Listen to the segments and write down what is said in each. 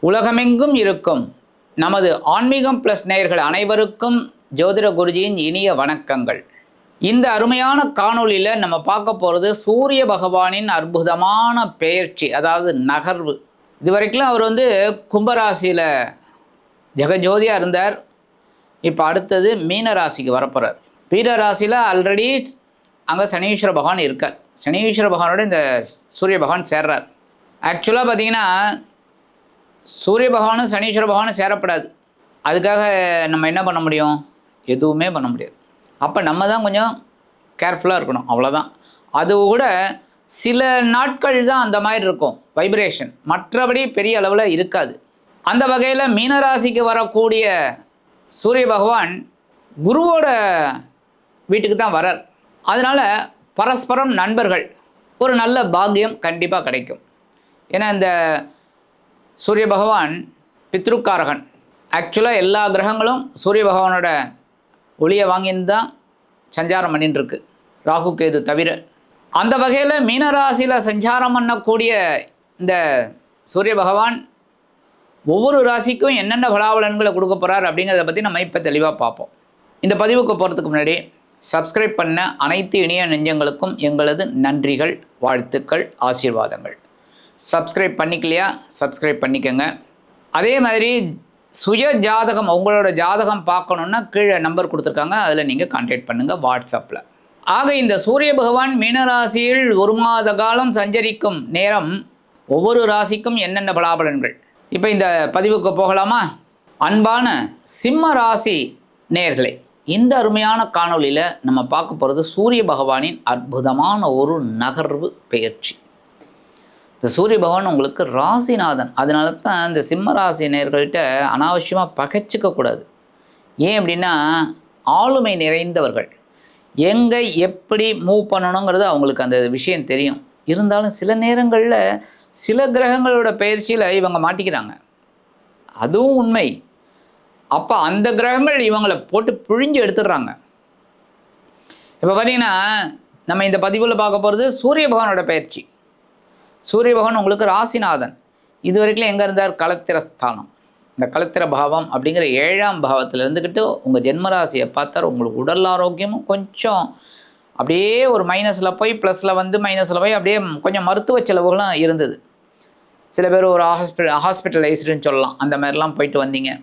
உலகமெங்கும் இருக்கும் நமது ஆன்மீகம் ப்ளஸ் நேயர்கள் அனைவருக்கும் ஜோதிட குருஜியின் இனிய வணக்கங்கள். இந்த அருமையான காணொளியில் நம்ம பார்க்க போகிறது சூரிய பகவானின் அற்புதமான பெயர்ச்சி, அதாவது நகர்வு. இதுவரைக்கும் அவர் கும்பராசியில் ஜெகஜோதியாக இருந்தார். இப்போ அடுத்தது மீன ராசிக்கு வரப்போகிறார். மீன ராசியில் ஆல்ரெடி அங்கே சனீஸ்வர பகவான் இருக்கார். சனீஸ்வர பகவானோட இந்த சூரிய பகவான் சேர்றார். ஆக்சுவலாக பார்த்தீங்கன்னா சூரிய பகவானும் சனீஸ்வர பகவானும் சேரப்படாது. அதுக்காக நம்ம என்ன பண்ண முடியும்? எதுவுமே பண்ண முடியாது. அப்போ நம்ம தான் கொஞ்சம் கேர்ஃபுல்லாக இருக்கணும், அவ்வளோதான். அது கூட சில நாட்கள் தான் அந்த மாதிரி இருக்கும் வைப்ரேஷன், மற்றபடி பெரிய அளவில் இருக்காது. அந்த வகையில் மீனராசிக்கு வரக்கூடிய சூரிய பகவான் குருவோட வீட்டுக்கு தான் வரார். அதனால் பரஸ்பரம் நண்பர்கள், ஒரு நல்ல பாக்கியம் கண்டிப்பாக கிடைக்கும். ஏன்னா இந்த சூரிய பகவான் பித்ருக்காரகன். ஆக்சுவலாக எல்லா கிரகங்களும் சூரிய பகவானோட ஒளியை வாங்கின்னு தான் சஞ்சாரம் பண்ணிட்டுருக்கு, ராகு கேது தவிர. அந்த வகையில் மீனராசியில் சஞ்சாரம் பண்ணக்கூடிய இந்த சூரிய பகவான் ஒவ்வொரு ராசிக்கும் என்னென்ன பலாபலன்களை கொடுக்க போகிறார் அப்படிங்கிறத பற்றி நம்ம இப்போ தெளிவாக பார்ப்போம். இந்த பதிவுக்கு போகிறதுக்கு முன்னாடி சப்ஸ்கிரைப் பண்ண அனைத்து இணைய நெஞ்சங்களுக்கும் எங்களது நன்றிகள், வாழ்த்துக்கள், ஆசீர்வாதங்கள். சப்ஸ்கிரைப் பண்ணிக்கலையா? சப்ஸ்கிரைப் பண்ணிக்கோங்க. அதே மாதிரி சுய ஜாதகம், உங்களோட ஜாதகம் பார்க்கணுன்னா கீழே நம்பர் கொடுத்துருக்காங்க, அதில் நீங்கள் கான்டாக்ட் பண்ணுங்கள் வாட்ஸ்அப்பில். ஆக இந்த சூரிய பகவான் மீனராசியில் ஒரு மாத காலம் சஞ்சரிக்கும் நேரம் ஒவ்வொரு ராசிக்கும் என்னென்ன பலாபலன்கள், இப்போ இந்த பதிவுக்கு போகலாமா? அன்பான சிம்ம ராசி நேயர்களே, இந்த அருமையான காணொளியில் நம்ம பார்க்க போகிறது சூரிய பகவானின் அற்புதமான ஒரு நகர்வு பெயர்ச்சி. இந்த சூரிய பகவான் உங்களுக்கு ராசிநாதன். அதனால தான் இந்த சிம்ம ராசி நேயர்கள்ட்ட அனாவசியமாக பகைச்சிக்கக்கூடாது. ஏன் அப்படின்னா ஆளுமை நிறைந்தவர்கள், எங்கே எப்படி மூவ் பண்ணணுங்கிறது அவங்களுக்கு அந்த விஷயம் தெரியும். இருந்தாலும் சில நேரங்களில் சில கிரகங்களோட பயிற்சியில் இவங்க மாட்டிக்கிறாங்க, அதுவும் உண்மை. அப்போ அந்த கிரகங்கள் இவங்களை போட்டு பிழிஞ்சு எடுத்துடுறாங்க. இப்போ பார்த்தீங்கன்னா நம்ம இந்த பதிவில் பார்க்க போகிறது சூரிய பகவானோட பயிற்சி. சூரிய பகவான் உங்களுக்கு ராசிநாதன். இது வரைக்கும் எங்கே இருந்தார்? களத்திரஸ்தானம். இந்த களத்திர பாவம் அப்படிங்கிற 7ஆம் பாவத்தில் இருந்துக்கிட்டு உங்கள் ஜென்மராசியை பார்த்தார். உங்களுக்கு உடல் ஆரோக்கியமும் கொஞ்சம் அப்படியே ஒரு மைனஸில் போய் ப்ளஸில் மைனஸில் போய் அப்படியே கொஞ்சம் மருத்துவ செலவுகளும் இருந்தது. சில பேர் ஒரு ஹாஸ்பிட்டலைஸ்டுன்னு சொல்லலாம், அந்த மாதிரிலாம் போயிட்டு வந்தீங்க.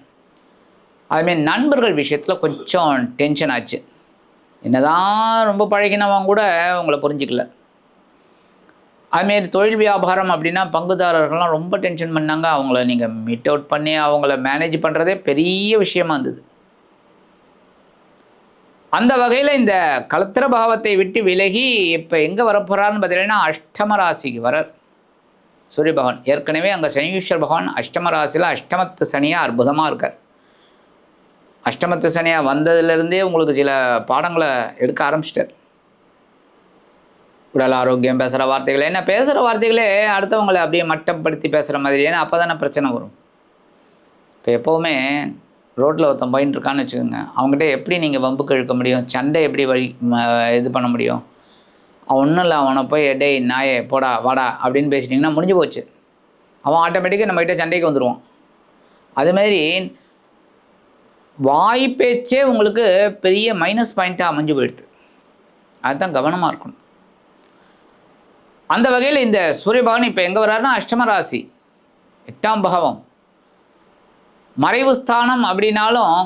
அதுமாரி நண்பர்கள் விஷயத்தில் கொஞ்சம் டென்ஷன் ஆச்சு. என்னதான் ரொம்ப பழகினவங்க கூட உங்களை புரிஞ்சிக்கல. அதுமாரி தொழில் வியாபாரம் அப்படின்னா பங்குதாரர்கள்லாம் ரொம்ப டென்ஷன் பண்ணாங்க. அவங்கள நீங்கள் மீட் அவுட் பண்ணி அவங்கள மேனேஜ் பண்ணுறதே பெரிய விஷயமா இருந்தது. அந்த வகையில் இந்த களத்திர பாவத்தை விட்டு விலகி இப்போ எங்கே வரப்போகிறான்னு பார்த்தீங்கன்னா அஷ்டம ராசிக்கு வரார் சூரிய பகவான். ஏற்கனவே அங்கே சனீஸ்வர பகவான் அஷ்டம ராசியில் அஷ்டமத்து சனியாக அற்புதமாக இருக்கார். அஷ்டமத்து சனியாக வந்ததுலேருந்தே உங்களுக்கு சில பாடங்களை எடுக்க ஆரம்பிச்சிட்டார். உடல் ஆரோக்கியம், பேசுகிற வார்த்தைகள், என்ன பேசுகிற வார்த்தைகளே அடுத்தவங்களை அப்படியே மட்டப்படுத்தி பேசுகிற மாதிரி. ஏன்னா அப்போ தானே பிரச்சனை வரும். இப்போ எப்போவுமே ரோட்டில் ஒருத்தன் போயின்னு இருக்கான்னு வச்சுக்கோங்க, அவங்ககிட்ட எப்படி நீங்கள் வம்புக்கு இழுக்க முடியும்? சண்டை எப்படி இது பண்ண முடியும்? அவன் ஒன்றும் இல்லை, அவனை போய் டேய் நாயே போடா வாடா அப்படின்னு பேசிட்டிங்கன்னா முடிஞ்சு போச்சு. அவன் ஆட்டோமேட்டிக்காக நம்மகிட்ட சண்டைக்கு வந்துடுவான். அதுமாரி வாய் பேச்சே உங்களுக்கு பெரிய மைனஸ் பாயிண்ட்டாக அமைஞ்சு போயிடுது. அதுதான் கவனமாக இருக்கணும். அந்த வகையில் இந்த சூரிய பகவான் இப்போ எங்கே வர்றாருன்னா அஷ்டம ராசி 8ஆம் பாவம். மறைவு ஸ்தானம் அப்படின்னாலும்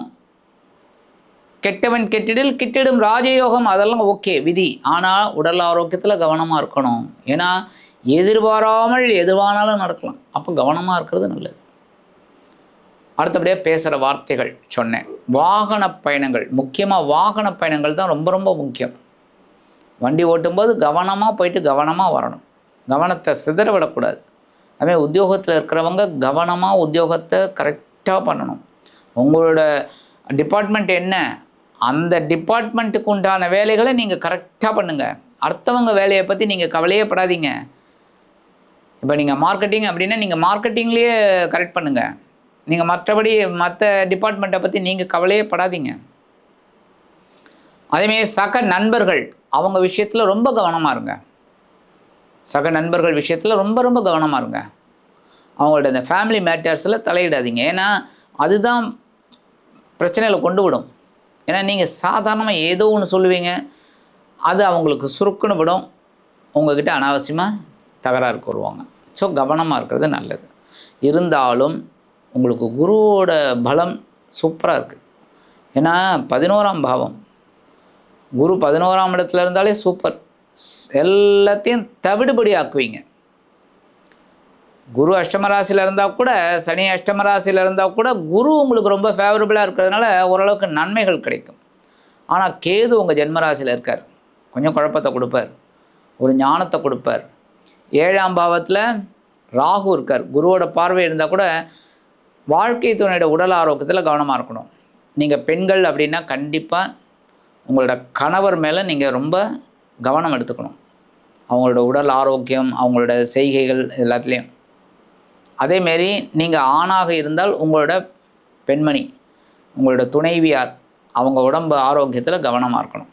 கெட்டவன் கெட்டிடில் கிட்டிடும் ராஜயோகம், அதெல்லாம் ஓகே விதி. ஆனால் உடல் ஆரோக்கியத்தில் கவனமாக இருக்கணும். ஏன்னா எதிர்பாராமல் எதுவானாலும் நடக்கலாம். அப்போ கவனமாக இருக்கிறது நல்லது. அடுத்தபடியாக பேசுகிற வார்த்தைகள் சொன்னேன். வாகன பயணங்கள், முக்கியமாக வாகன பயணங்கள் தான் ரொம்ப ரொம்ப முக்கியம். வண்டி ஓட்டும்போது கவனமாக போயிட்டு கவனமாக வரணும். கவனத்தை சிதற விடக்கூடாது. அதுமாதிரி உத்தியோகத்தில் இருக்கிறவங்க கவனமாக உத்தியோகத்தை கரெக்டாக பண்ணணும். உங்களோட டிபார்ட்மெண்ட் என்ன, அந்த டிபார்ட்மெண்ட்டுக்கு உண்டான வேலைகளை நீங்கள் கரெக்டாக பண்ணுங்கள். அடுத்தவங்க வேலையை பற்றி நீங்கள் கவலையே படாதீங்க. இப்போ நீங்கள் மார்க்கெட்டிங் அப்படின்னா நீங்கள் மார்க்கெட்டிங்லேயே கரெக்ட் பண்ணுங்கள். நீங்கள் மற்றபடி மற்ற டிபார்ட்மெண்ட்டை பற்றி நீங்கள் கவலையே படாதீங்க. அதேமாரி சக நண்பர்கள் அவங்க விஷயத்தில் ரொம்ப கவனமாக இருங்க. சக நண்பர்கள் விஷயத்தில் ரொம்ப ரொம்ப கவனமாக இருங்க. அவங்களோட இந்த ஃபேமிலி மேட்டர்ஸில் தலையிடாதீங்க. ஏன்னா அதுதான் பிரச்சனையில் கொண்டு விடும். ஏன்னா நீங்கள் சாதாரணமாக ஏதோ ஒன்று சொல்லுவீங்க, அது அவங்களுக்கு சுருக்குன்னு விடும், உங்கள்கிட்ட அனாவசியமாக தகராறுக்கு வருவாங்க. ஸோ கவனமாக இருக்கிறது நல்லது. இருந்தாலும் உங்களுக்கு குருவோட பலம் சூப்பராக இருக்குது. ஏன்னா 11ஆம் பாவம், குரு 11ஆம் இடத்துல இருந்தாலே சூப்பர். எல்லாத்தையும் தவிடுபடி ஆக்குவீங்க. குரு அஷ்டமராசியில் இருந்தால் கூட, சனி அஷ்டமராசியில் இருந்தால் கூட, குரு உங்களுக்கு ரொம்ப ஃபேவரபுளாக இருக்கிறதுனால ஓரளவுக்கு நன்மைகள் கிடைக்கும். ஆனால் கேது உங்கள் ஜென்மராசியில் இருக்கார், கொஞ்சம் குழப்பத்தை கொடுப்பார், ஒரு ஞானத்தை கொடுப்பார். 7ஆம் பாவத்தில் ராகு இருக்கார், குருவோட பார்வை இருந்தால் கூட வாழ்க்கை துணையோட உடல் ஆரோக்கியத்தில் கவனமாக இருக்கணும். நீங்கள் பெண்கள் அப்படின்னா கண்டிப்பாக உங்களோட கணவர் மேலே நீங்கள் ரொம்ப கவனம் எடுத்துக்கணும். அவங்களோட உடல் ஆரோக்கியம், அவங்களோட செய்கைகள் எல்லாத்துலேயும். அதேமாரி நீங்கள் ஆணாக இருந்தால் உங்களோட பெண்மணி, உங்களோட துணைவியார், அவங்க உடம்பு ஆரோக்கியத்தில் கவனமாக இருக்கணும்.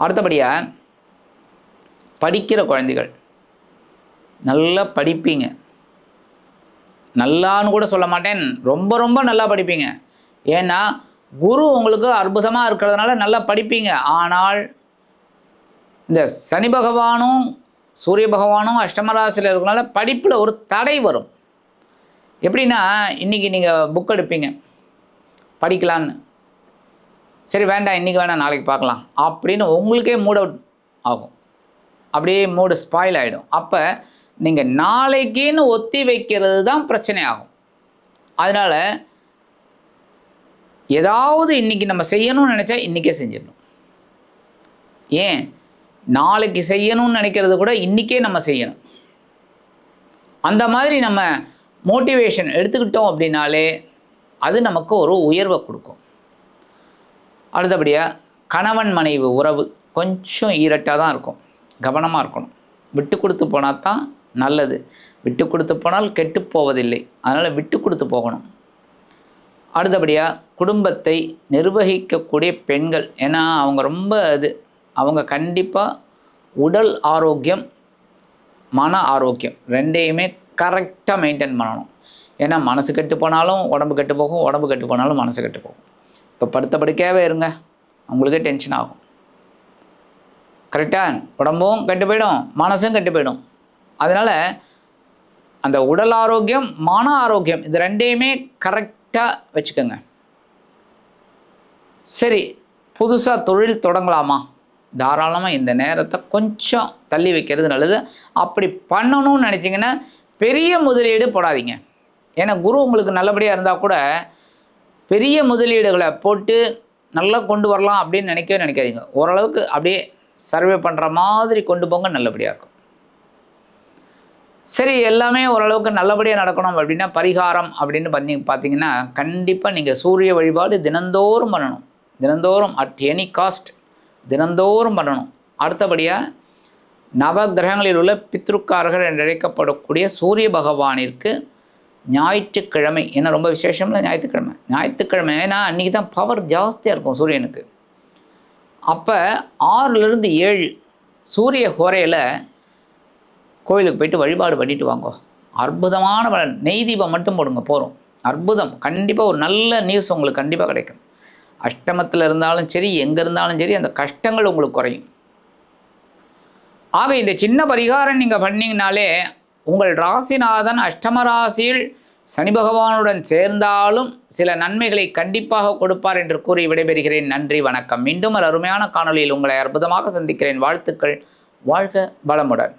அடுத்தபடியாக படிக்கிற குழந்தைகள் நல்லா படிப்பீங்க. நல்லான்னு கூட சொல்ல மாட்டேன், ரொம்ப ரொம்ப நல்லா படிப்பீங்க. ஏன்னா குரு உங்களுக்கு அற்புதமாக இருக்கிறதுனால நல்லா படிப்பீங்க. ஆனால் இந்த சனி பகவானும் சூரிய பகவானும் அஷ்டமராசியில் இருக்கிறனால படிப்பில் ஒரு தடை வரும். எப்படின்னா, இன்றைக்கி நீங்கள் புக் எடுப்பீங்க படிக்கலான்னு, சரி வேண்டாம் இன்றைக்கி வேணாம் நாளைக்கு பார்க்கலாம் அப்படின்னு உங்களுக்கே மூட் அவுட் ஆகும், அப்படியே மூடு ஸ்பாயில் ஆகிடும். அப்போ நீங்கள் நாளைக்குன்னு ஒத்தி வைக்கிறது தான் பிரச்சனை ஆகும். அதனால் ஏதாவது இன்றைக்கி நம்ம செய்யணும்னு நினச்சா இன்றைக்கே செஞ்சிடணும். ஏன், நாளைக்கு செய்யணும்னு நினைக்கிறது கூட இன்றைக்கே நம்ம செய்யணும். அந்த மாதிரி நம்ம மோட்டிவேஷன் எடுத்துக்கிட்டோம் அப்படின்னாலே அது நமக்கு ஒரு உயர்வை கொடுக்கும். அடுத்தபடியாக கணவன் மனைவி உறவு கொஞ்சம் ஈரட்டாக தான் இருக்கும், கவனமாக இருக்கணும். விட்டு கொடுத்து போனால் தான் நல்லது. விட்டு கொடுத்து போனால் கெட்டு போவதில்லை, அதனால் விட்டு கொடுத்து போகணும். அடுத்தபடியாக குடும்பத்தை நிர்வகிக்கக்கூடிய பெண்கள், ஏன்னா அவங்க ரொம்ப அவங்க கண்டிப்பாக உடல் ஆரோக்கியம் மன ஆரோக்கியம் ரெண்டையுமே கரெக்டாக மெயின்டைன் பண்ணணும். ஏன்னா மனசு கெட்டு போனாலும் உடம்பு கெட்டு போகும், உடம்பு கெட்டு போனாலும் மனசு கெட்டு போகும். இப்போ படுத்த படுக்கையாகவே இருங்க, அவங்களுக்கே டென்ஷன் ஆகும். கரெக்டாக உடம்பும் கெட்டு போயிடும், மனசும் கெட்டு போயிடும். அதனால் அந்த உடல் ஆரோக்கியம் மன ஆரோக்கியம் இது ரெண்டையுமே கரெக்டாக வச்சுக்கோங்க. சரி, புதுசாக தொழில் தொடங்கலாமா? தாராளமாக இந்த நேரத்தை கொஞ்சம் தள்ளி வைக்கிறது நல்லது. அப்படி பண்ணணும்னு நினச்சிங்கன்னா பெரிய முதலீடு போடாதீங்க. ஏன்னா குரு உங்களுக்கு நல்லபடியாக இருந்தால் கூட பெரிய முதலீடுகளை போட்டு நல்லா கொண்டு வரலாம் அப்படின்னு நினைக்கவே நினைக்காதீங்க. ஓரளவுக்கு அப்படியே சர்வே பண்ணுற மாதிரி கொண்டு போங்க, நல்லபடியாக இருக்கும். சரி, எல்லாமே ஓரளவுக்கு நல்லபடியாக நடக்கணும் அப்படின்னா பரிகாரம் அப்படின்னு பார்த்தீங்கன்னா கண்டிப்பாக நீங்கள் சூரிய வழிபாடு தினந்தோறும் பண்ணணும். தினந்தோறும் அட் எனி காஸ்ட் தினந்தோறும் பண்ணணும். அடுத்தபடியாக நவ கிரகங்களில் உள்ள பித்ருக்காரர்கள் என்று அழைக்கப்படக்கூடிய சூரிய பகவானிற்கு ஞாயிற்றுக்கிழமை, ஏன்னா ரொம்ப விசேஷம்ல ஞாயிற்றுக்கிழமை ஏன்னா அன்றைக்கி தான் பவர் ஜாஸ்தியாக இருக்கும் சூரியனுக்கு. அப்போ 6லிருந்து 7 சூரிய ஹோரையில் கோயிலுக்கு போயிட்டு வழிபாடு பண்ணிட்டு வாங்க. அற்புதமான பலன். நெய் தீபம் மட்டும் போடுங்க போகிறோம், அற்புதம். கண்டிப்பாக ஒரு நல்ல நியூஸ் உங்களுக்கு கண்டிப்பாக கிடைக்கும். அஷ்டமத்தில் இருந்தாலும் சரி, எங்கே இருந்தாலும் சரி, அந்த கஷ்டங்கள் உங்களுக்கு குறையும். ஆக இந்த சின்ன பரிகாரம் நீங்கள் பண்ணிங்கனாலே உங்கள் ராசிநாதன் அஷ்டம ராசியில் சனி பகவானுடன் சேர்ந்தாலும் சில நன்மைகளை கண்டிப்பாக கொடுப்பார் என்று கூறி விடைபெறுகிறேன். நன்றி, வணக்கம். மீண்டும் ஒரு அருமையான காணொளியில் உங்களை அற்புதமாக சந்திக்கிறேன். வாழ்த்துக்கள். வாழ்க வளமுடன்.